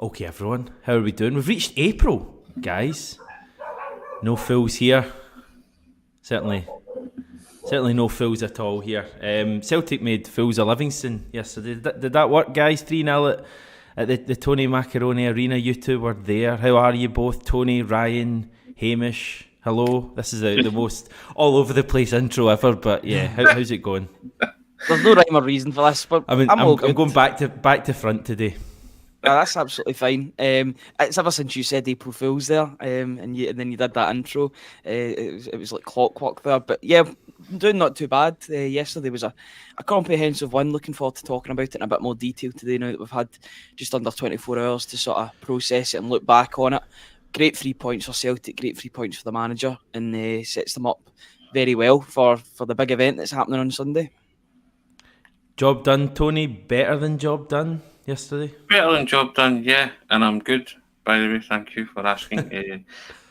Okay, everyone, how are we doing? We've reached April, guys. No fools here. Certainly no fools at all here. Celtic made fools of Livingston yesterday. Did that work, guys? 3-0 at the Tony Macaroni Arena. You two were there. How are you both? Tony, Ryan, Hamish, hello. This is the most all over the place intro ever, but yeah, how's it going? There's no rhyme or reason for this, but I'm going back to front today. That's absolutely fine. It's ever since you said April Fools there, and then you did that intro. It was like clockwork there. But yeah, doing not too bad. Yesterday was a comprehensive one. Looking forward to talking about it in a bit more detail today. Now that we've had just under 24 hours to sort of process it and look back on it. Great 3 points for Celtic. Great 3 points for the manager, and sets them up very well for the big event that's happening on Sunday. Job done, Tony. Better than job done yesterday? Better than job done, yeah. And I'm good, by the way. Thank you for asking.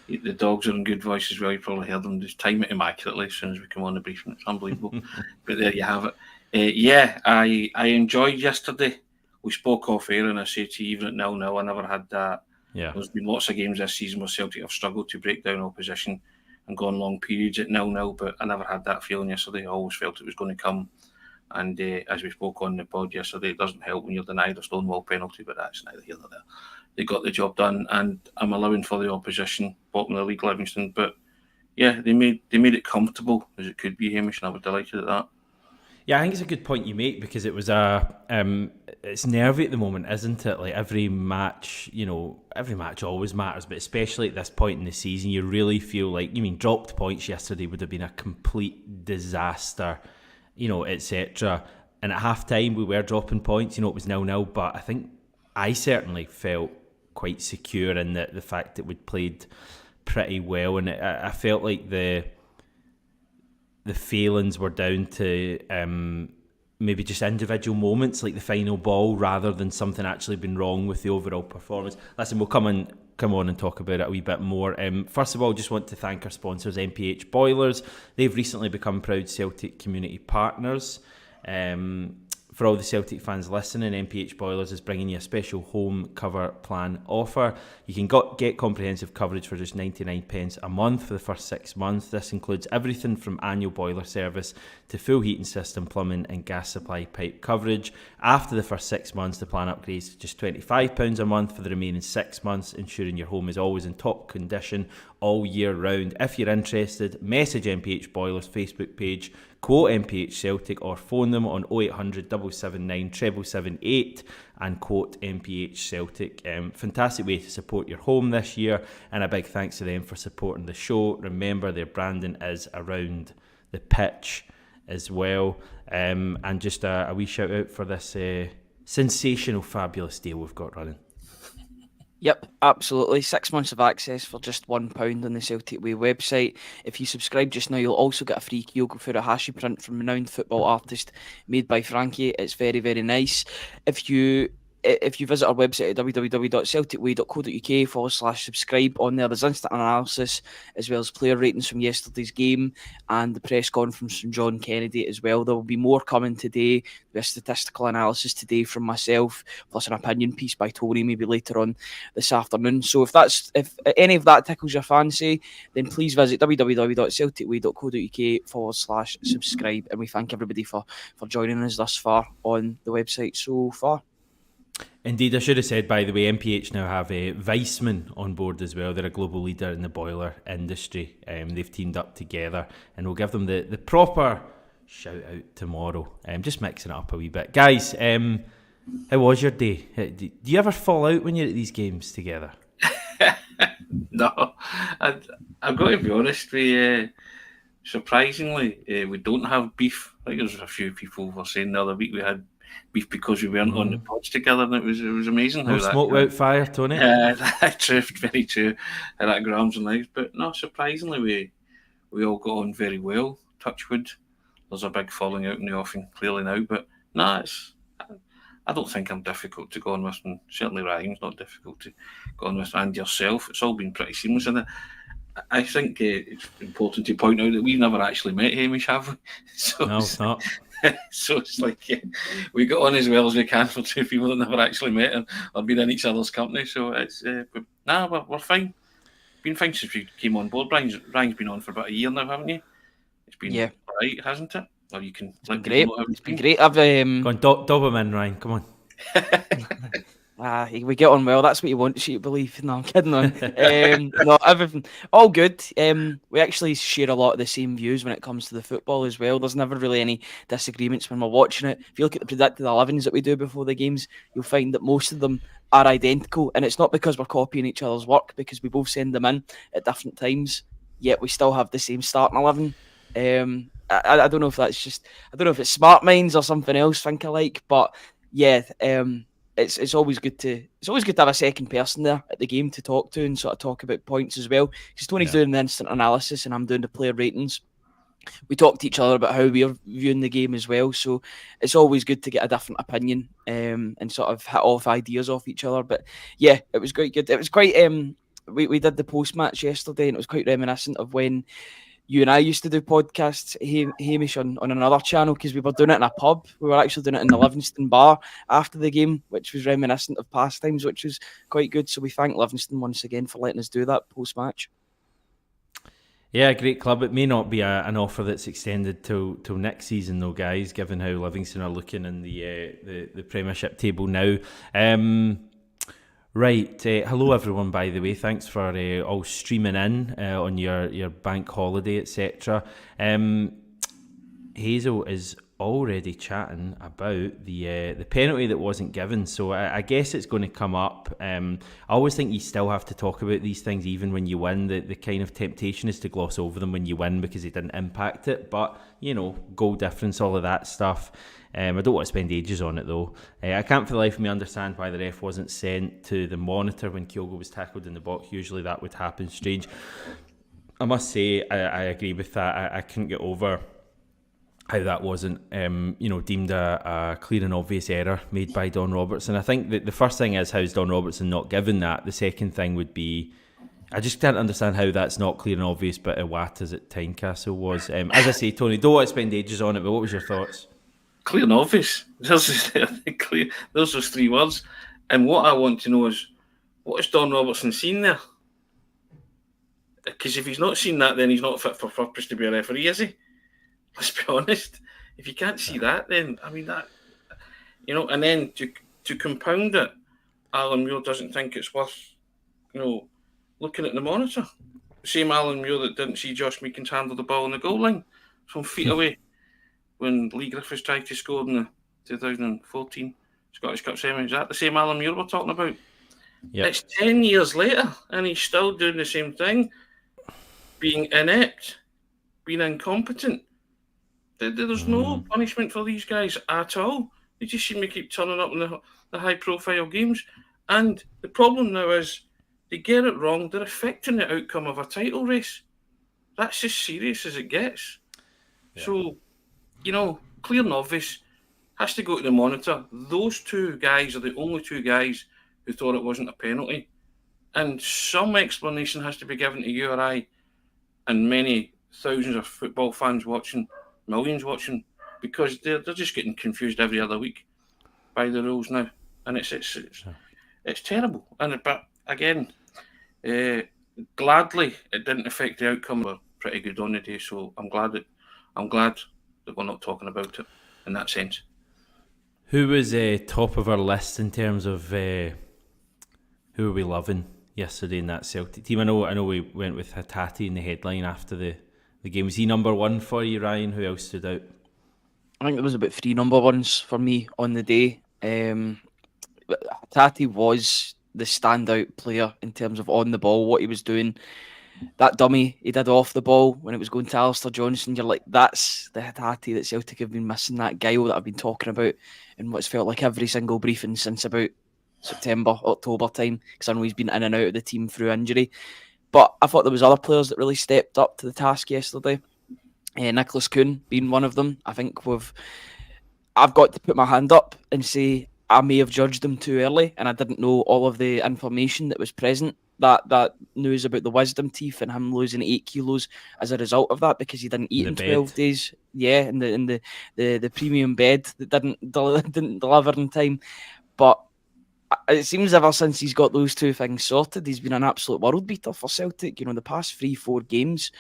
The dogs are in good voice as well. You probably heard them just time it immaculately as soon as we come on the briefing. It's unbelievable. But there you have it. Yeah, I enjoyed yesterday. We spoke off air and I said to you, even at 0-0, I never had that. Yeah. There's been lots of games this season where Celtic have struggled to break down opposition and gone long periods at 0-0, but I never had that feeling yesterday. I always felt it was going to come. And as we spoke on the pod yesterday, it doesn't help when you're denied a Stonewall penalty, but that's neither here nor there. They got the job done, and I'm allowing for the opposition, bottom of the league, Livingston. But yeah, they made it comfortable as it could be, Hamish, and I was delighted at that. Yeah, I think it's a good point you make because it was it's nervy at the moment, isn't it? Like every match always matters, but especially at this point in the season, you really feel like, dropped points yesterday would have been a complete disaster, etc. And at half time we were dropping points, it was 0-0, but I think I certainly felt quite secure in the fact that we'd played pretty well, and I felt like the failings were down to maybe just individual moments like the final ball rather than something actually been wrong with the overall performance. Listen, we'll come on and talk about it a wee bit more. First of all, just want to thank our sponsors, MPH Boilers. They've recently become proud Celtic community partners. For all the Celtic fans listening, MPH Boilers is bringing you a special home cover plan offer. You can get comprehensive coverage for just 99p a month for the first 6 months. This includes everything from annual boiler service to full heating system, plumbing and gas supply pipe coverage. After the first 6 months, the plan upgrades to just £25 a month for the remaining 6 months, ensuring your home is always in top condition all year round. If you're interested, message MPH Boilers Facebook page, quote MPH Celtic, or phone them on 0800 779 7778 and quote MPH Celtic. Fantastic way to support your home this year, and a big thanks to them for supporting the show. Remember, their branding is around the pitch as well. And just a wee shout out for this sensational, fabulous deal we've got running. Yep, absolutely. 6 months of access for just £1 on the Celtic Way website. If you subscribe just now, you'll also get a free Kyogo Furuhashi print from renowned football artist made by Frankie. It's very, very nice. If you visit our website at www.celticway.co.uk/subscribe, on there there's instant analysis as well as player ratings from yesterday's game and the press conference from John Kennedy as well. There will be more coming today, with statistical analysis today from myself, plus an opinion piece by Tony maybe later on this afternoon. So if any of that tickles your fancy, then please visit www.celticway.co.uk/subscribe, and we thank everybody for joining us thus far on the website so far. Indeed, I should have said, by the way, MPH now have a Weissman on board as well. They're a global leader in the boiler industry. They've teamed up together, and we'll give them the proper shout out tomorrow. Just mixing it up a wee bit. Guys, how was your day? Do you ever fall out when you're at these games together? No, I've got to be honest. We surprisingly we don't have beef. I think there's a few people were saying the other week we had beef because we weren't on the pods together, and it was amazing how that smoke without fire, Tony. True, very true. How that grams and legs, but no, surprisingly we all got on very well. Touchwood. There's a big falling out in the offing clearly now, but no, I don't think I'm difficult to go on with, and certainly Ryan's not difficult to go on with, and yourself. It's all been pretty seamless, and I think it's important to point out that we've never actually met Hamish, have we? No, it's not. So it's like we got on as well as we can for two people that never actually met or been in each other's company. So it's we're fine. Been fine since we came on board. Ryan's been on for about a year now, haven't you? It's been right, hasn't it? Or you can let people know how it's been great. I've go on, dob him in, Ryan. Come on. We get on well. That's what you want to believe. No, I'm kidding on. No, everything all good. We actually share a lot of the same views when it comes to the football as well. There's never really any disagreements when we're watching it. If you look at the predicted 11s that we do before the games, you'll find that most of them are identical, and it's not because we're copying each other's work, because we both send them in at different times, yet we still have the same starting 11. I don't know if that's just, I don't know if it's smart minds or something else think alike, but yeah, it's always good to have a second person there at the game to talk to and sort of talk about points as well. Because Tony's doing the instant analysis and I'm doing the player ratings. We talk to each other about how we're viewing the game as well, so it's always good to get a different opinion and sort of hit off ideas off each other. But yeah, it was quite good. It was quite we did the post match yesterday, and it was quite reminiscent of when you and I used to do podcasts, Hamish, on another channel, because we were doing it in a pub. We were actually doing it in the Livingston bar after the game, which was reminiscent of past times, which was quite good. So we thank Livingston once again for letting us do that post match. Yeah, great club. It may not be an offer that's extended till next season, though, guys, given how Livingston are looking in the Premiership table now. Right, hello everyone, by the way. Thanks for all streaming in on your bank holiday, etc. Hazel is already chatting about the penalty that wasn't given, so I guess it's going to come up. I always think you still have to talk about these things even when you win. The kind of temptation is to gloss over them when you win because it didn't impact it, but you know, goal difference, all of that stuff. I don't want to spend ages on it though. I can't for the life of me understand why the ref wasn't sent to the monitor when Kyogo was tackled in the box. Usually that would happen. Strange. I must say I agree with that. I couldn't get over how that wasn't deemed a clear and obvious error made by Don Robertson. I think that the first thing is, how's Don Robertson not given that? The second thing would be, I just can't understand how that's not clear and obvious, but Iwata's at Tynecastle was. As I say, Tony, don't want to spend ages on it, but what was your thoughts? Clear and obvious. Those those three words. And what I want to know is, what has Don Robertson seen there? Because if he's not seen that, then he's not fit for purpose to be a referee, is he? Let's be honest. If you can't see that, then I mean that, and then to compound it, Alan Muir doesn't think it's worth, looking at the monitor. The same Alan Muir that didn't see Josh Meekins handle the ball in the goal line from feet away when Lee Griffiths tried to score in the 2014 Scottish Cup semi. Is that the same Alan Muir we're talking about? Yep. It's 10 years later, and he's still doing the same thing, being inept, being incompetent. There's no punishment for these guys at all. They just seem to keep turning up in the high-profile games. And the problem now is they get it wrong. They're affecting the outcome of a title race. That's as serious as it gets. Yeah. So, clear and obvious, has to go to the monitor. Those two guys are the only two guys who thought it wasn't a penalty. And some explanation has to be given to you or I and many thousands of football fans watching, millions watching, because they're just getting confused every other week by the rules now, and it's terrible. But again, gladly it didn't affect the outcome. We're pretty good on the day, so I'm glad that we're not talking about it in that sense. Who was top of our list in terms of who are we loving yesterday in that Celtic team? I know we went with Hatate in the headline after the game. Was he number one for you, Ryan? Who else stood out? I think there was about 3 number ones for me on the day. Hatate was the standout player in terms of on the ball, what he was doing. That dummy he did off the ball when it was going to Alistair Johnson, you're like, that's the Hatate that Celtic have been missing, that guile that I've been talking about in what's felt like every single briefing since about September, October time, because I know he's been in and out of the team through injury. But I thought there was other players that really stepped up to the task yesterday. Nicholas Kuhn being one of them. I think I've got to put my hand up and say I may have judged him too early, and I didn't know all of the information that was present that news about the wisdom teeth and him losing 8 kilos as a result of that because he didn't eat in 12 days. Yeah, in the premium bed that didn't deliver in time. But it seems ever since he's got those two things sorted, he's been an absolute world beater for Celtic. The past 3-4 games,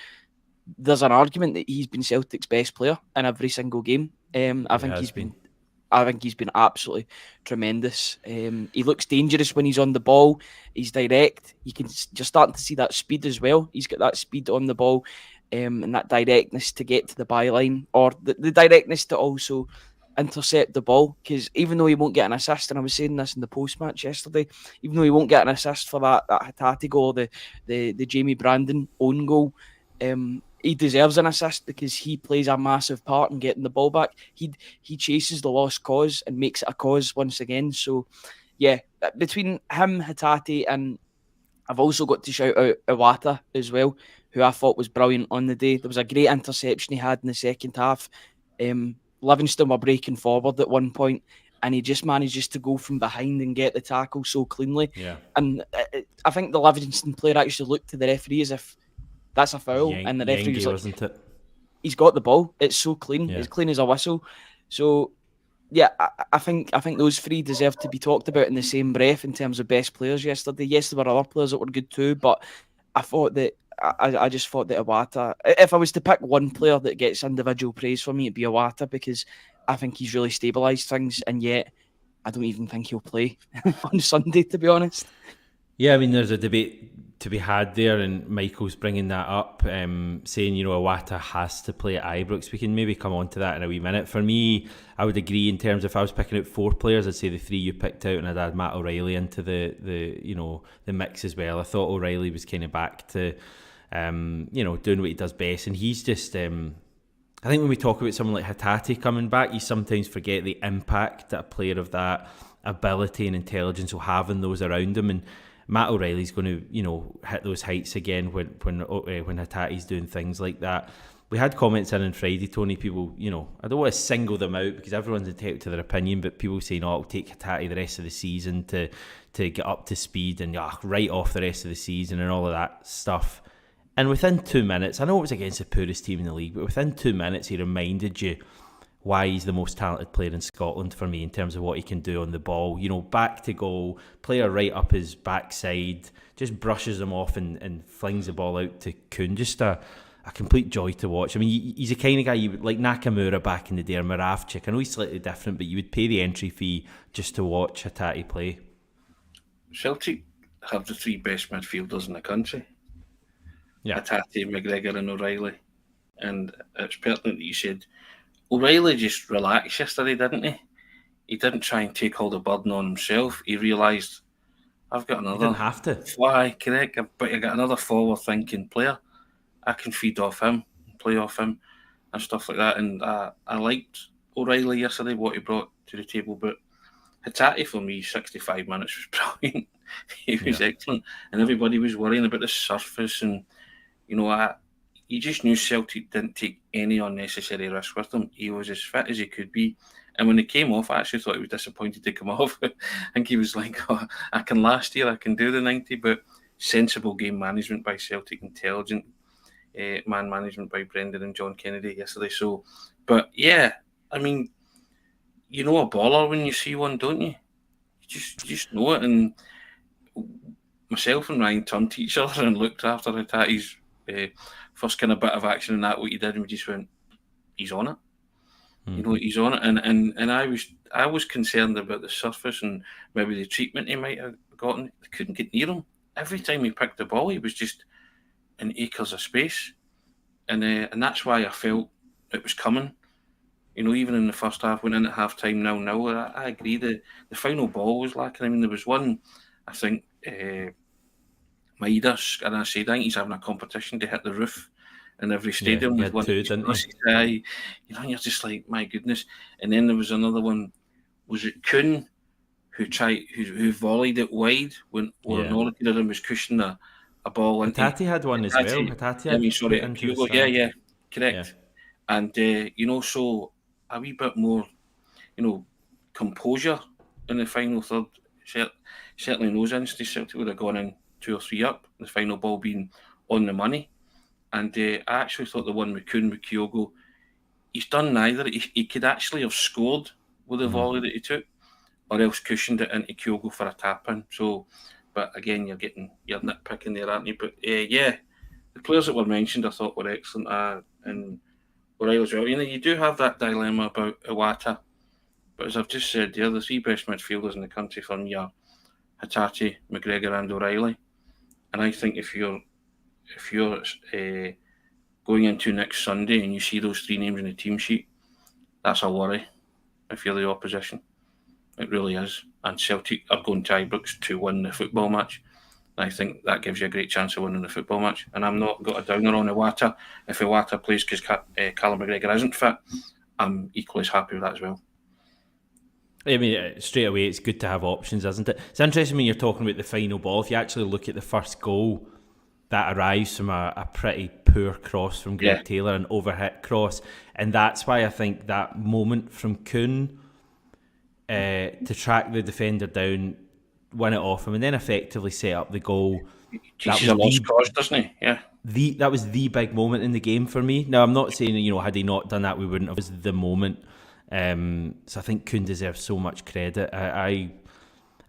there's an argument that he's been Celtic's best player in every single game. I think he's been absolutely tremendous. He looks dangerous when he's on the ball. He's direct. You're starting to see that speed as well. He's got that speed on the ball, and that directness to get to the byline, or the directness to also intercept the ball. Because even though he won't get an assist, and I was saying this in the post match yesterday, even though he won't get an assist for that Hatate goal, the Jamie Brandon own goal, he deserves an assist because he plays a massive part in getting the ball back. He chases the lost cause and makes it a cause once again. So, yeah, between him, Hatate, and I've also got to shout out Iwata as well, who I thought was brilliant on the day. There was a great interception he had in the second half. Livingston were breaking forward at one point, and he just manages to go from behind and get the tackle so cleanly. Yeah. And I think the Livingston player actually looked to the referee as if that's a foul, and the referee was like, wasn't it? He's got the ball. It's so clean. Yeah. It's clean as a whistle. So, yeah, I think those three deserve to be talked about in the same breath in terms of best players yesterday. Yes, there were other players that were good too, but I thought that I just thought that Iwata, if I was to pick one player that gets individual praise for me, it'd be Iwata, because I think he's really stabilised things, and yet I don't even think he'll play on Sunday, to be honest. Yeah, I mean, there's a debate to be had there, and Michael's bringing that up, saying, Iwata has to play at Ibrox. We can maybe come on to that in a wee minute. For me, I would agree in terms of, if I was picking out 4 players, I'd say the 3 you picked out, and I'd add Matt O'Reilly into the mix as well. I thought O'Reilly was kind of back to, doing what he does best, and he's just, I think when we talk about someone like Hatate coming back, you sometimes forget the impact that a player of that ability and intelligence will have in those around him, and Matt O'Reilly's going to, hit those heights again when Hatate's doing things like that. We had comments in on Friday, Tony. People, I don't want to single them out because everyone's entitled to their opinion, but people saying, it'll take Hatate the rest of the season to get up to speed and write off the rest of the season and all of that stuff. And within 2 minutes, I know it was against the poorest team in the league, but within 2 minutes, he reminded you why he's the most talented player in Scotland for me in terms of what he can do on the ball. Back to goal, player right up his backside, just brushes him off and flings the ball out to Kuhn. Just a complete joy to watch. I mean, he's the kind of guy you would, like Nakamura back in the day, or Moravchik. I know he's slightly different, but you would pay the entry fee just to watch Hatate play. Celtic have the 3 best midfielders in the country. Yeah. Hatate, McGregor and O'Reilly. And it's pertinent that you said O'Reilly just relaxed yesterday, didn't he? He didn't try and take all the burden on himself. He realised, I've got another... He didn't have to. Fly, correct. But you got another forward-thinking player. I can feed off him, play off him, and stuff like that. And I liked O'Reilly yesterday, what he brought to the table. But Hatate, for me, 65 minutes was brilliant. He was excellent. And everybody was worrying about the surface. And, you just knew Celtic didn't take any unnecessary risk with him. He was as fit as he could be. And when he came off, I actually thought he was disappointed to come off. I think he was like, I can last here, I can do the 90. But sensible game management by Celtic, intelligent man management by Brendan and John Kennedy yesterday. So, but yeah, I mean, a baller when you see one, don't you? You just know it. And myself and Ryan turned to each other and looked after Hatate's first kind of bit of action and that what he did, and we just went, he's on it. Mm-hmm. He's on it, and I was concerned about the surface and maybe the treatment he might have gotten. They couldn't get near him. Every time he picked the ball, he was just in acres of space, and that's why I felt it was coming. Even in the first half, went in at half time. Now I agree. The final ball was lacking. I mean, there was one, I think. Midas, and I think he's having a competition to hit the roof in every stadium with one. And you're just like, my goodness. And then there was another one. Was it Kuhn who volleyed it wide when Orlando was cushioning a ball? Hatate had one as well. Correct. Yeah. And so a wee bit more, composure in the final third. Certainly in those instances, Celtic would have gone in 2 or 3 up, the final ball being on the money. And I actually thought the one with Kyogo, he's done neither. He could actually have scored with the volley that he took, or else cushioned it into Kyogo for a tap-in. So, but again, you're nitpicking there, aren't you? But yeah, the players that were mentioned I thought were excellent. And O'Reilly as well. You do have that dilemma about Iwata, but as I've just said, the 3 best midfielders in the country for me are Hatate, McGregor, and O'Reilly. And I think if you're going into next Sunday and you see those 3 names in the team sheet, that's a worry if you're the opposition. It really is. And Celtic are going to Ibrox to win the football match. I think that gives you a great chance of winning the football match. And I'm not got a downer on Iwata. If Iwata plays because Callum McGregor isn't fit, I'm equally as happy with that as well. I mean, straight away, it's good to have options, isn't it? It's interesting when you're talking about the final ball. If you actually look at the first goal, that arrives from a pretty poor cross from Greg Taylor, an overhit cross. And that's why I think that moment from Kuhn to track the defender down, win it off him, and then effectively set up the goal. He's a lost cause, doesn't he? Yeah. That was the big moment in the game for me. Now, I'm not saying, had he not done that, we wouldn't have. It was the moment. So I think Kuhn deserves so much credit.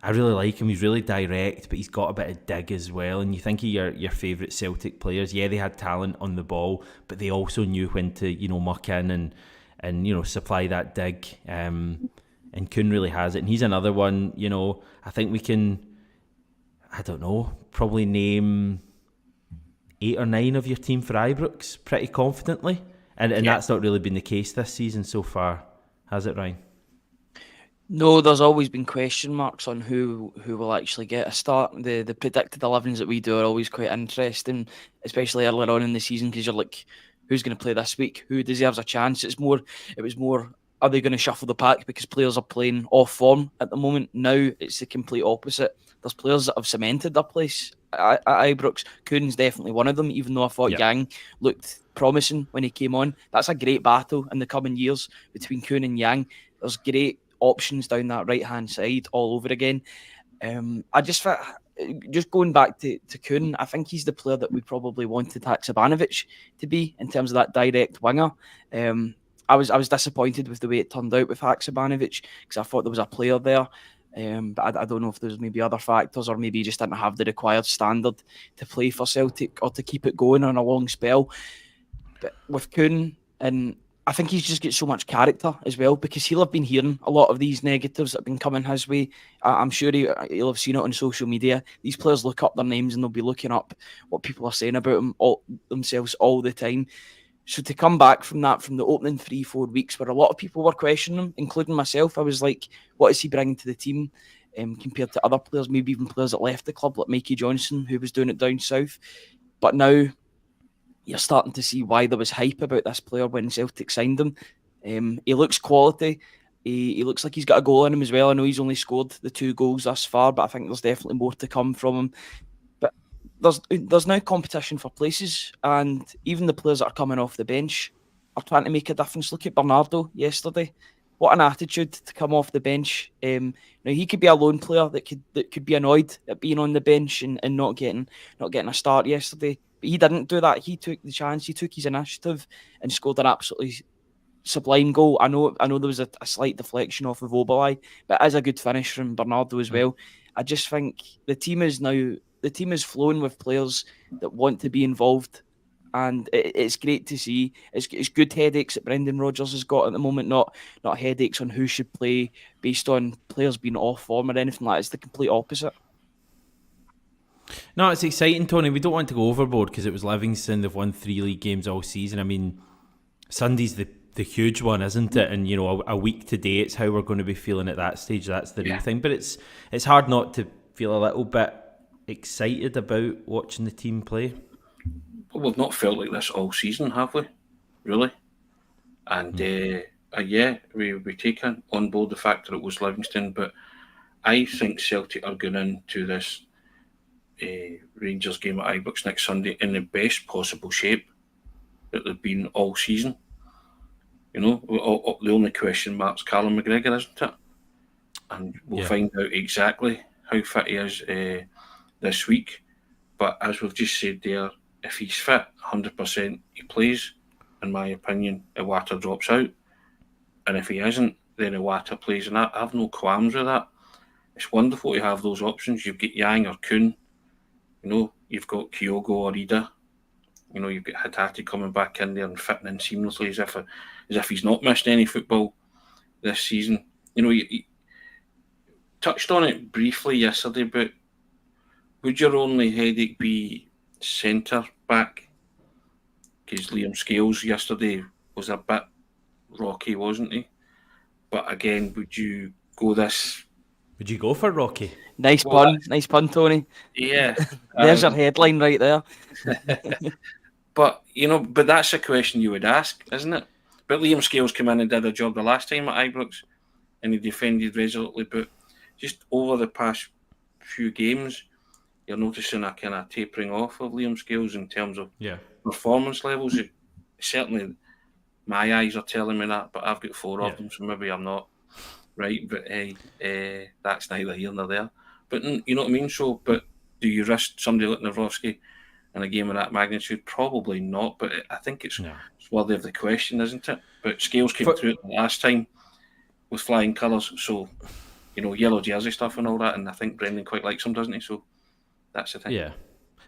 I really like him. He's really direct, but he's got a bit of dig as well. And you think of your favourite Celtic players. Yeah, they had talent on the ball, but they also knew when to, muck in and supply that dig. And Kuhn really has it. And he's another one, I think we can, I don't know, probably name 8 or 9 of your team for Ibrox pretty confidently. And that's not really been the case this season so far, has it, Ryan? No, there's always been question marks on who will actually get a start. The predicted 11s that we do are always quite interesting, especially earlier on in the season, because you're like, who's going to play this week? Who deserves a chance? It was more, are they going to shuffle the pack because players are playing off form at the moment? Now it's the complete opposite. There's players that have cemented their place at Ibrox. Kuhn's definitely one of them, even though I thought Yang looked promising when he came on. That's a great battle in the coming years between Kuhn and Yang. There's great options down that right-hand side all over again. I just going back to Kuhn, I think he's the player that we probably wanted Haksabanovic to be in terms of that direct winger. I was disappointed with the way it turned out with Haksabanovic because I thought there was a player there. But I don't know if there's maybe other factors, or maybe he just didn't have the required standard to play for Celtic or to keep it going on a long spell. But with Kuhn, and I think he's just got so much character as well, because he'll have been hearing a lot of these negatives that have been coming his way. I'm sure he'll have seen it on social media. These players look up their names and they'll be looking up what people are saying about them themselves all the time. So to come back from that, from the opening 3-4 weeks where a lot of people were questioning him, including myself, I was like, what is he bringing to the team compared to other players, maybe even players that left the club, like Mikey Johnson, who was doing it down south. But now you're starting to see why there was hype about this player when Celtic signed him. He looks quality. He looks like he's got a goal in him as well. I know he's only scored the 2 goals thus far, but I think there's definitely more to come from him. But there's now competition for places, and even the players that are coming off the bench are trying to make a difference. Look at Bernardo yesterday. What an attitude to come off the bench. Now he could be a lone player that could be annoyed at being on the bench and not getting a start yesterday. But he didn't do that. He took the chance. He took his initiative and scored an absolutely sublime goal. I know there was a slight deflection off of Oberlai, but as a good finish from Bernardo as well. I just think the team is flowing with players that want to be involved, and it's great to see. It's good headaches that Brendan Rodgers has got at the moment, not headaches on who should play based on players being off form or anything like that. It's the complete opposite. No, it's exciting, Tony. We don't want to go overboard because it was Livingston. They've won 3 league games all season. I mean, Sunday's the huge one, isn't it? And a week today, it's how we're going to be feeling at that stage. That's the real thing. But it's hard not to feel a little bit excited about watching the team play. Well, we've not felt like this all season, have we? Really? And we take on board the fact that it was Livingston, but I think Celtic are going into this Rangers game at Ibrox next Sunday in the best possible shape that they've been all season. The only question mark's Callum McGregor, isn't it? And we'll find out exactly how fit he is this week. But as we've just said there, if he's fit 100%, he plays. In my opinion, Iwata drops out. And if he isn't, then Iwata plays. And I have no qualms with that. It's wonderful to have those options. You've got Yang or Kuhn. You've got Kyogo or Ida. You've got Hatate coming back in there and fitting in seamlessly as if he's not missed any football this season. You touched on it briefly yesterday, but would your only headache be centre back? Because Liam Scales yesterday was a bit rocky, wasn't he? But again, would you go this? Would you go for Rocky? Nice pun, Tony. Yeah. There's your headline right there. But that's a question you would ask, isn't it? But Liam Scales came in and did a job the last time at Ibrox, and he defended resolutely. But just over the past few games, you're noticing a kind of tapering off of Liam Scales in terms of performance levels. Certainly, my eyes are telling me that, but I've got 4 of them, so maybe I'm not right. But that's neither here nor there. But you know what I mean? So, but do you risk somebody like Nawrocki in a game of that magnitude? Probably not, but I think it's worthy of the question, isn't it? But Scales came through it the last time with flying colours, so yellow jersey stuff and all that, and I think Brendan quite likes him, doesn't he? So that's the thing. Yeah.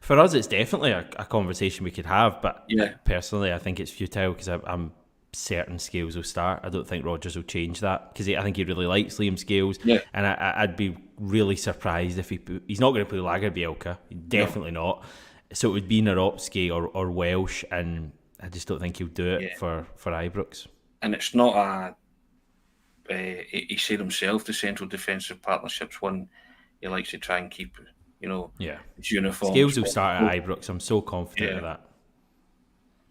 For us, it's definitely a conversation we could have, but personally, I think it's futile because I'm certain Scales will start. I don't think Rodgers will change that because I think he really likes Liam Scales, and I'd be really surprised if he's not going to play Lagerbielke, definitely not. So it would be Nawrocki or Welsh, and I just don't think he'll do it for Ibrox. And it's not he said himself, the central defensive partnership's one he likes to try and keep, his uniform. Scales will start at Ibrox. I'm so confident of that.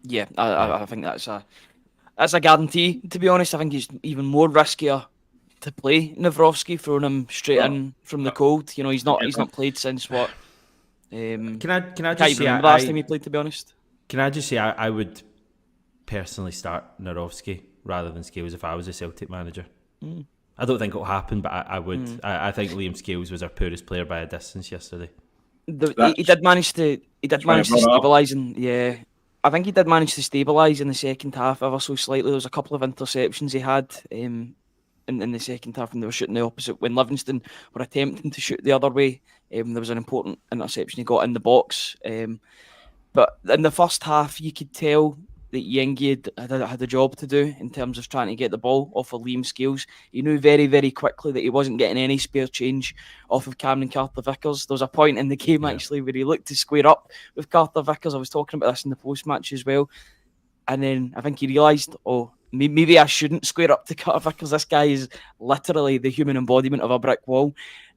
Yeah, I think that's a guarantee, to be honest. I think he's even more riskier to play Nawrocki, throwing him straight in from the cold. He's not played since what? Can I can't just even say remember the last time he played, to be honest. Can I just say I would personally start Nawrocki rather than Scales if I was a Celtic manager. I don't think it'll happen, but I would. I think Liam Scales was our poorest player by a distance yesterday. He did manage to stabilise, I think he did manage to stabilise in the second half ever so slightly. There was a couple of interceptions he had in the second half when they were shooting the opposite. When Livingston were attempting to shoot the other way, there was an important interception he got in the box. But in the first half, you could tell that Yengi had a job to do in terms of trying to get the ball off of Liam Scales. He knew very, very quickly that he wasn't getting any spare change off of Cameron Carter-Vickers. There was a point in the game, actually, where he looked to square up with Carter-Vickers. I was talking about this in the post-match as well. And then I think he realised, maybe I shouldn't square up to Carter-Vickers. This guy is literally the human embodiment of a brick wall.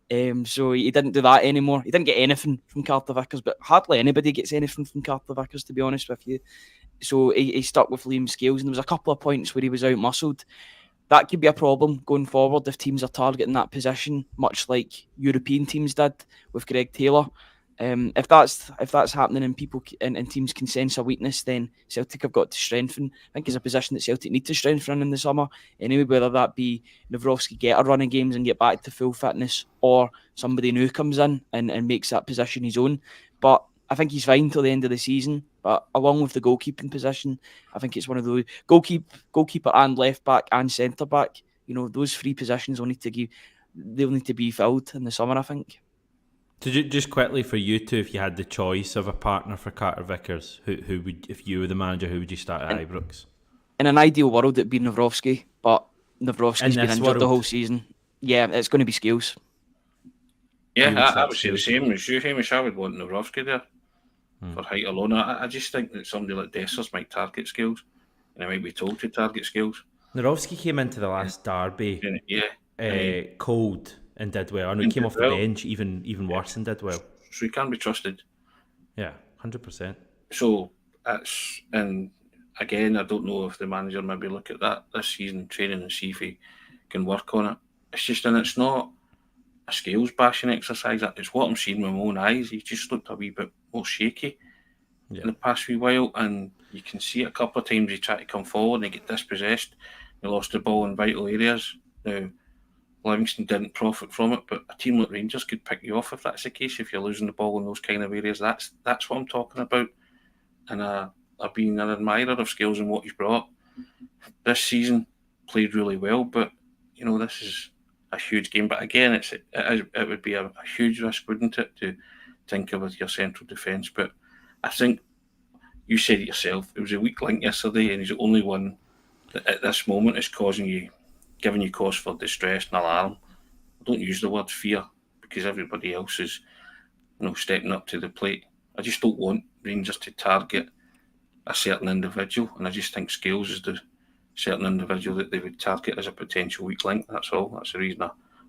So he didn't do that anymore. He didn't get anything from Carter-Vickers, but hardly anybody gets anything from Carter-Vickers, to be honest with you. So he stuck with Liam Scales, and there was a couple of points where he was out-muscled. That could be a problem going forward if teams are targeting that position, much like European teams did with Greg Taylor. If that's happening and people and teams can sense a weakness, then Celtic have got to strengthen. I think it's a position that Celtic need to strengthen in the summer anyway, whether that be Nawrocki get a run of games and get back to full fitness, or somebody new comes in and makes that position his own. But I think he's fine till the end of the season. But along with the goalkeeping position, I think it's one of those goalkeeper and left back and centre back. Those 3 positions they'll need to be filled in the summer, I think. So just quickly for you two, if you had the choice of a partner for Carter-Vickers, who would, if you were the manager, who would you start at Ibrox? In an ideal world, it'd be Nawrocki, but Nawrocki's been injured the whole season. Yeah, it's going to be Scales. Yeah, I would say the same as you, Hamish. I would want Nawrocki there for height alone. I just think that somebody like Dessers might target Scales, and he might be told to target Scales. Nawrocki came into the last derby cold and did well. I know he came off the bench even worse and did well. So he can be trusted. Yeah, 100%. So and again, I don't know if the manager maybe look at that this season training and see if he can work on it. It's just, and it's not a Scales bashing exercise. It's what I'm seeing with my own eyes. He just looked a wee bit more shaky in the past wee while, and you can see a couple of times he tried to come forward and he get dispossessed. He lost the ball in vital areas. Now, Livingston didn't profit from it, but a team like Rangers could pick you off if that's the case. If you're losing the ball in those kind of areas, that's what I'm talking about. And I've been an admirer of Scales and what he's brought. This season played really well, but this is a huge game. But again, it would be a huge risk, wouldn't it, to tinker with your central defence? But I think you said it yourself. It was a weak link yesterday, and he's the only one that at this moment is giving you cause for distress and alarm. I don't use the word fear because everybody else is, stepping up to the plate. I just don't want Rangers to target a certain individual, and I just think Scales is the certain individual that they would target as a potential weak link. That's all. That's the reason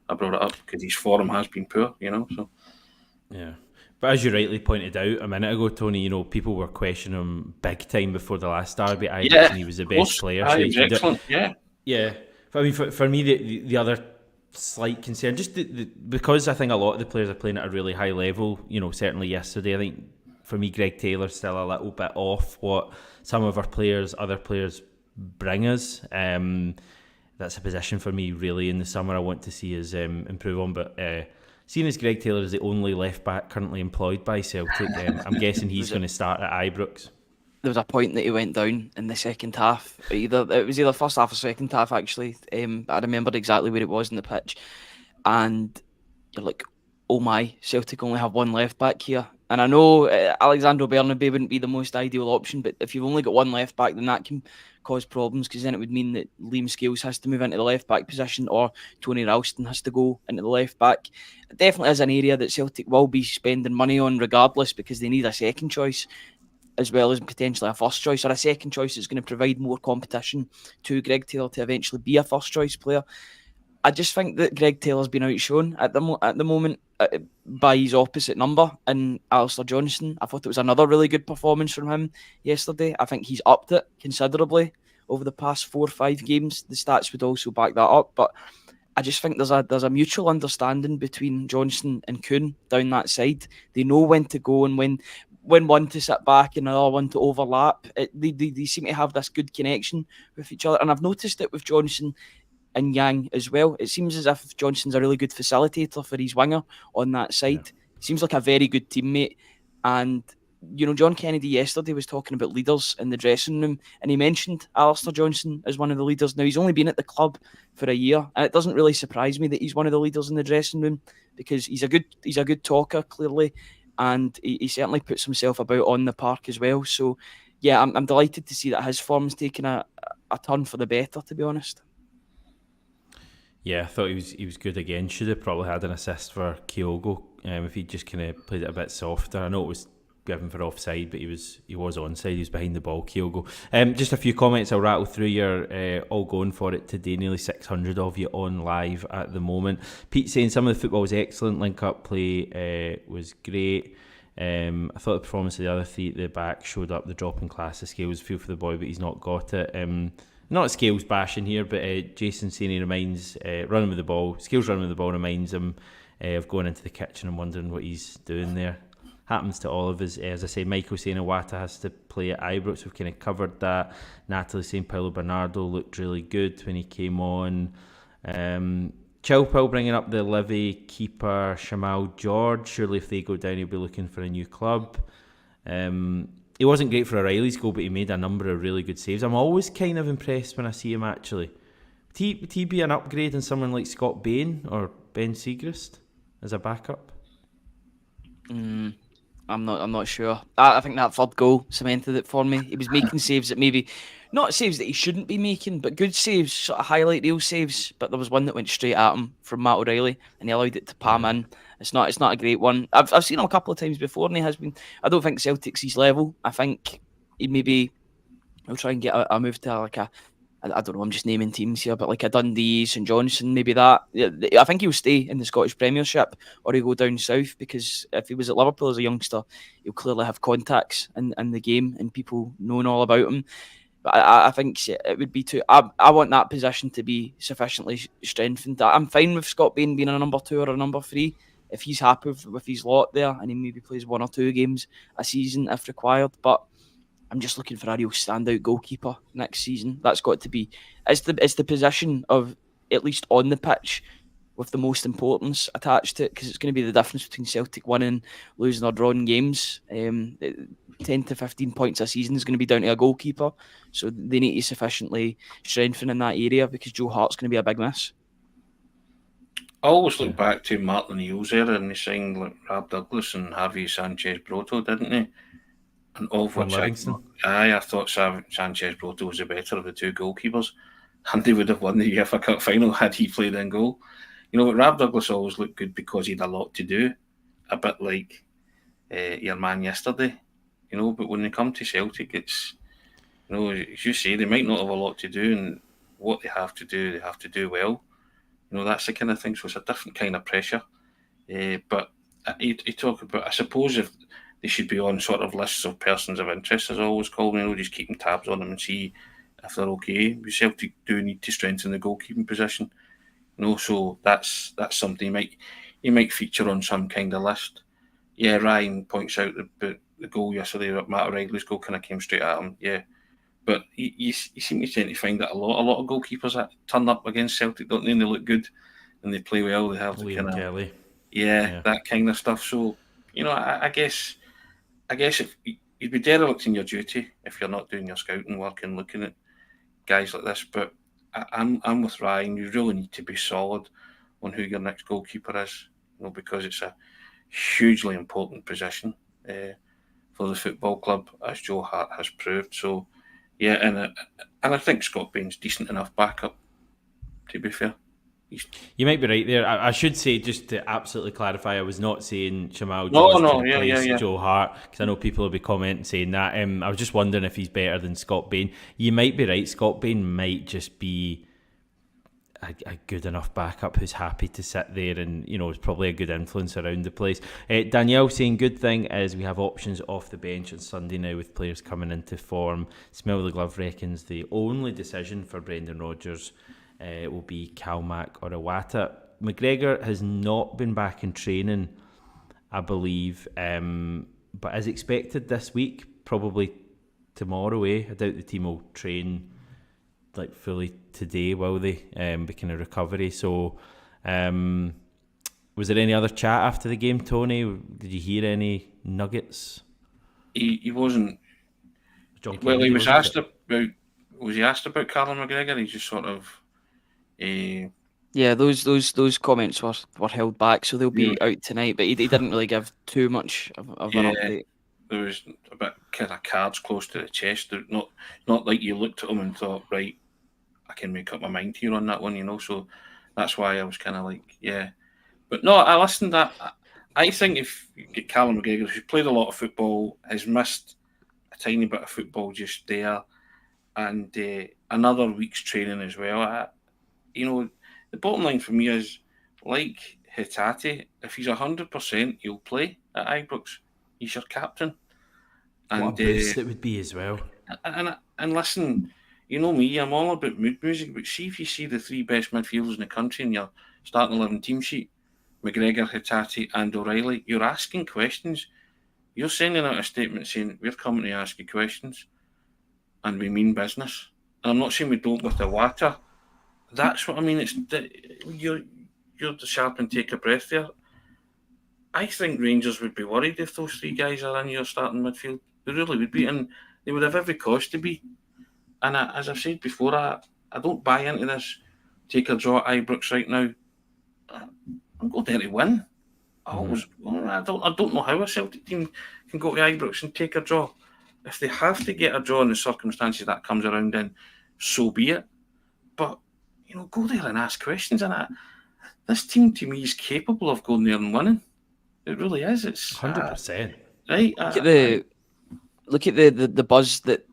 I brought it up, because his form has been poor, So yeah. But as you rightly pointed out a minute ago, Tony, people were questioning him big time before the last derby at Ibrox, and he was the best player. So he was excellent. Yeah. But I mean, for me, the other slight concern, just because I think a lot of the players are playing at a really high level. Certainly yesterday, I think for me, Greg Taylor's still a little bit off what some of our other players bring us. That's a position for me really in the summer I want to see us improve on. But seeing as Greg Taylor is the only left back currently employed by Celtic, I'm guessing he's going to start at Ibrox. There was a point that he went down in the second half. It was either first half or second half actually. I remembered exactly where it was in the pitch, and you're like, oh my, Celtic only have one left back here. And I know Alexandro Bernabei wouldn't be the most ideal option, but if you've only got one left back, then that can cause problems, because then it would mean that Liam Scales has to move into the left back position, or Tony Ralston has to go into the left back. It definitely is an area that Celtic will be spending money on regardless, because they need a second choice as well as potentially a first choice, or a second choice that's going to provide more competition to Greg Taylor to eventually be a first choice player. I just think that Greg Taylor's been outshone at the moment by his opposite number in Alistair Johnston. I thought it was another really good performance from him yesterday. I think he's upped it considerably over the past 4 or 5 games. The stats would also back that up, but I just think there's a mutual understanding between Johnston and Kuhn down that side. They know when to go and when one to sit back and another one to overlap. They seem to have this good connection with each other, and I've noticed it with Johnston and Yang as well. It seems as if Johnston's a really good facilitator for his winger on that side. Yeah. Seems like a very good teammate. And, John Kennedy yesterday was talking about leaders in the dressing room, and he mentioned Alistair Johnston as one of the leaders. Now, he's only been at the club for a year, and it doesn't really surprise me that he's one of the leaders in the dressing room, because he's a good talker, clearly, and he certainly puts himself about on the park as well. So, yeah, I'm delighted to see that his form's taken a turn for the better, to be honest. Yeah, I thought he was good again. Should have probably had an assist for Kyogo if he just kind of played it a bit softer. I know it was given for offside, but he was onside. He was behind the ball, Kyogo. Just a few comments I'll rattle through. You're all going for it today. Nearly 600 of you on live at the moment. Pete saying some of the football was excellent. Link-up play was great. I thought the performance of the other three at the back showed up the drop in class of Scales. Feel for the boy, but he's not got it. Not Scales bashing here, but Jason saying he reminds running with the ball. Scales running with the ball reminds him of going into the kitchen and wondering what he's doing there. Happens to all of us. As I say, Michael saying Iwata has to play at Ibrox. We've kind of covered that. Natalie saying Paulo Bernardo looked really good when he came on. Chilpil bringing up the Livy keeper Shamal George. Surely if they go down, he'll be looking for a new club. He wasn't great for O'Reilly's goal, but he made a number of really good saves. I'm always kind of impressed when I see him, actually. Would he be an upgrade in someone like Scott Bain or Ben Siegrist as a backup? I'm not sure. I think that third goal cemented it for me. He was making saves that maybe, not saves that he shouldn't be making, but good saves, sort of highlight reel saves. But there was one that went straight at him from Matt O'Reilly, and he allowed it to palm in. It's not a great one. I've seen him a couple of times before, and he has been. I don't think Celtic's his level. I think he'll try and get a move to like a. I don't know, I'm just naming teams here, but like a Dundee, St Johnstone, maybe that. I think he'll stay in the Scottish Premiership, or he'll go down south, because if he was at Liverpool as a youngster, he'll clearly have contacts in the game and people knowing all about him. But I think it would be too. I want that position to be sufficiently strengthened. I'm fine with Scott Bain being a number 2 or a number 3 if he's happy with his lot there, and he maybe plays 1 or 2 games a season if required. But I'm just looking for a real standout goalkeeper next season. That's got to be. It's the position of, at least on the pitch, with the most importance attached to it, because it's going to be the difference between Celtic winning, losing or drawing games. 10 to 15 points a season is going to be down to a goalkeeper, so they need to sufficiently strengthen in that area, because Joe Hart's going to be a big miss. I always look back to Martin O'Neill's era, and they signed like Rab Douglas and Javi Sanchez-Broto, didn't they? And all of From which Livingston. I thought Sanchez-Broto was the better of the two goalkeepers, and they would have won the UEFA Cup final had he played in goal. You know, Rab Douglas always looked good because he had a lot to do, a bit like your man yesterday. You know, but when they come to Celtic, it's, you know, as you say, they might not have a lot to do, and what they have to do well. You know, that's the kind of thing. So it's a different kind of pressure. But you talk about, I suppose, if they should be on sort of lists of persons of interest, as I always call them, you know, just keeping tabs on them and see if they're okay. Celtic do need to strengthen the goalkeeping position. You know, so that's something you might feature on some kind of list. Yeah, Ryan points out the goal yesterday, Matt O'Reilly's goal kind of came straight at him. Yeah, but you seem to tend to find that a lot of goalkeepers that turn up against Celtic, don't they? And they look good and they play well. They have the kind of Kelly. Yeah, that kind of stuff. So, you know, I guess if you'd be derelict in your duty if you're not doing your scouting work and looking at guys like this. But I'm with Ryan. You really need to be solid on who your next goalkeeper is, you know, because it's a hugely important position for the football club, as Joe Hart has proved. So, yeah, and I think Scott Bain's decent enough backup, to be fair. You might be right there. I should say, just to absolutely clarify, I was not saying Shamal Joe to replace Joe Hart, because I know people will be commenting saying that. I was just wondering if he's better than Scott Bain. You might be right. Scott Bain might just be a good enough backup who's happy to sit there, and, you know, it's probably a good influence around the place. Danielle saying, good thing is we have options off the bench on Sunday now with players coming into form. Smell the glove reckons the only decision for Brendan Rodgers will be Calmac or Iwata. McGregor has not been back in training, I believe, but as expected this week, probably tomorrow. I doubt the team will train like fully today, will they? Be kind of recovery. So, was there any other chat after the game, Tony? Did you hear any nuggets? He wasn't. John Well, Kennedy, he was asked about. Was he asked about Callum McGregor? He just sort of. Yeah, those comments were held back, so they'll be out tonight. But he didn't really give too much of an update. There was a bit kind of cards close to the chest. Not like you looked at him and thought, right, I can make up my mind here on that one, you know. So that's why I was kind of like, yeah. But no, I listened to that. I think if you get Callum McGregor, who's played a lot of football, has missed a tiny bit of football just there, and another week's training as well. You know, the bottom line for me is, like Hitati, if he's 100%, he'll play at Ibrox. He's your captain. And what a boost it would be as well. And listen, you know me, I'm all about mood music, but see if you see the three best midfielders in the country in your starting 11 team sheet, McGregor, Hitati and O'Reilly, you're asking questions. You're sending out a statement saying, we're coming to ask you questions, and we mean business. And I'm not saying we don't with Iwata. That's what I mean. You're the sharp and take a breath there. I think Rangers would be worried if those three guys are in your starting midfield. They really would be, and they would have every cause to be. And as I've said before, I don't buy into this take a draw at Ibrox right now. I'm going there to win. I don't know how a Celtic team can go to Ibrox and take a draw. If they have to get a draw in the circumstances that comes around, then so be it. But, you know, go there and ask questions. And this team, to me, is capable of going there and winning. It really is. It's 100%. Right. Look at the buzz that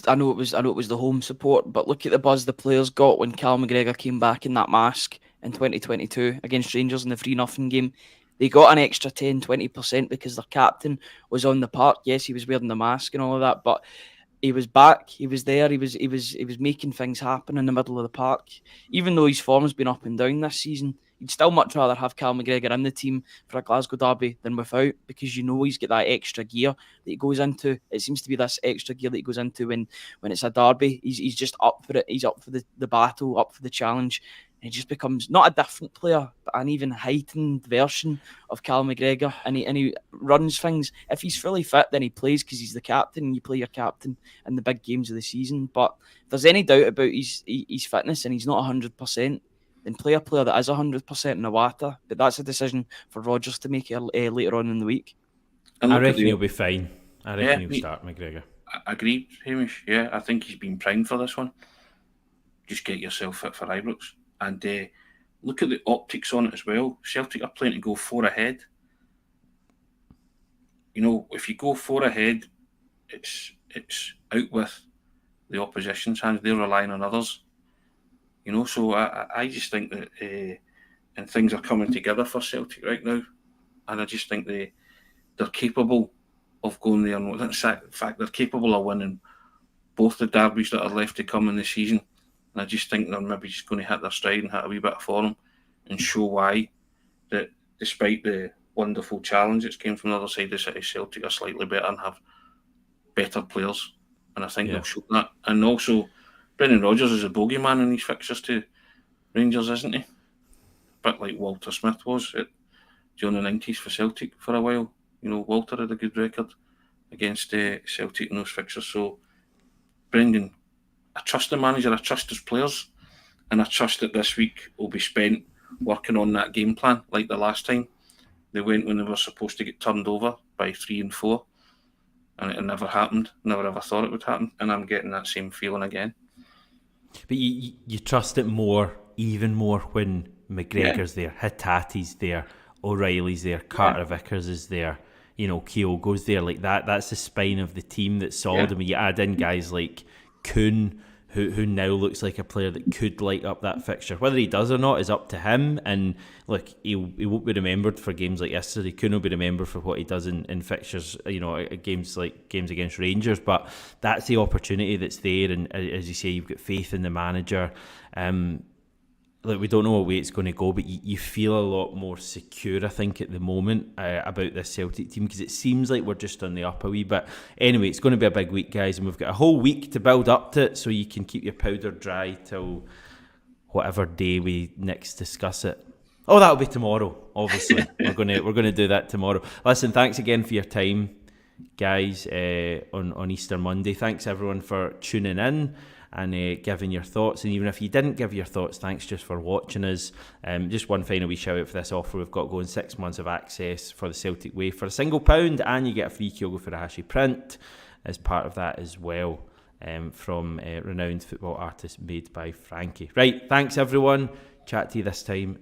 I know it was the home support, but look at the buzz the players got when Callum McGregor came back in that mask in 2022 against Rangers in the 3-0 game. They got an extra 10-20% because their captain was on the park. Yes, he was wearing the mask and all of that, but he was back. He was there. He was making things happen in the middle of the park. Even though his form's been up and down this season, you'd still much rather have Callum McGregor in the team for a Glasgow derby than without, because you know he's got that extra gear that he goes into. It seems to be this extra gear that he goes into when it's a derby. He's just up for it. He's up for the battle, up for the challenge. He just becomes not a different player, but an even heightened version of Cal McGregor, and he runs things. If he's fully fit, then he plays because he's the captain, and you play your captain in the big games of the season. But if there's any doubt about his fitness and he's not 100%, then play a player that is 100% in Iwata. But that's a decision for Rodgers to make later on in the week. I reckon he'll be fine. I reckon he'll start McGregor. I agree, Hamish. Yeah, I think he's been primed for this one. Just get yourself fit for Ibrox. And look at the optics on it as well. Celtic are playing to go 4 ahead. You know, if you go 4 ahead, it's out with the opposition's hands. They're relying on others. You know, so I just think that and things are coming together for Celtic right now. And I just think they're capable of going there. And in fact, they're capable of winning both the derbies that are left to come in the season. And I just think they're maybe just going to hit their stride and hit a wee bit of form and show why that despite the wonderful challenge that's came from the other side of the city, Celtic are slightly better and have better players. And I think they'll show that. And also, Brendan Rodgers is a bogeyman in these fixtures to Rangers, isn't he? A bit like Walter Smith was during the 90s for Celtic for a while. You know, Walter had a good record against Celtic in those fixtures. So, Brendan, I trust the manager, I trust his players, and I trust that this week will be spent working on that game plan like the last time. They went when they were supposed to get turned over by 3 and 4, and it never happened. Never ever thought it would happen, and I'm getting that same feeling again. But you trust it more, even more when McGregor's there, Hitati's there, O'Reilly's there, Carter Vickers is there, you know, Kyogo's there, like that. That's the spine of the team that's solid. And when you add in guys like Kuhn, who now looks like a player that could light up that fixture. Whether he does or not is up to him. And look, he won't be remembered for games like yesterday. Kuhn will be remembered for what he does in fixtures, you know, games against Rangers. But that's the opportunity that's there. And as you say, you've got faith in the manager. Look, we don't know what way it's going to go, but you feel a lot more secure, I think, at the moment about this Celtic team, because it seems like we're just on the up a wee bit. Anyway, it's going to be a big week, guys, and we've got a whole week to build up to it, so you can keep your powder dry till whatever day we next discuss it. Oh, that'll be tomorrow, obviously. we're going to do that tomorrow. Listen, thanks again for your time, guys, on Easter Monday. Thanks, everyone, for tuning in and giving your thoughts. And even if you didn't give your thoughts, thanks just for watching us. Just one final wee shout out for this offer we've got going: 6 months of access for the Celtic Way for £1, and you get a free Kyogo Furuhashi print as part of that as well, from renowned football artist made by Frankie. Right, thanks everyone. Chat to you this time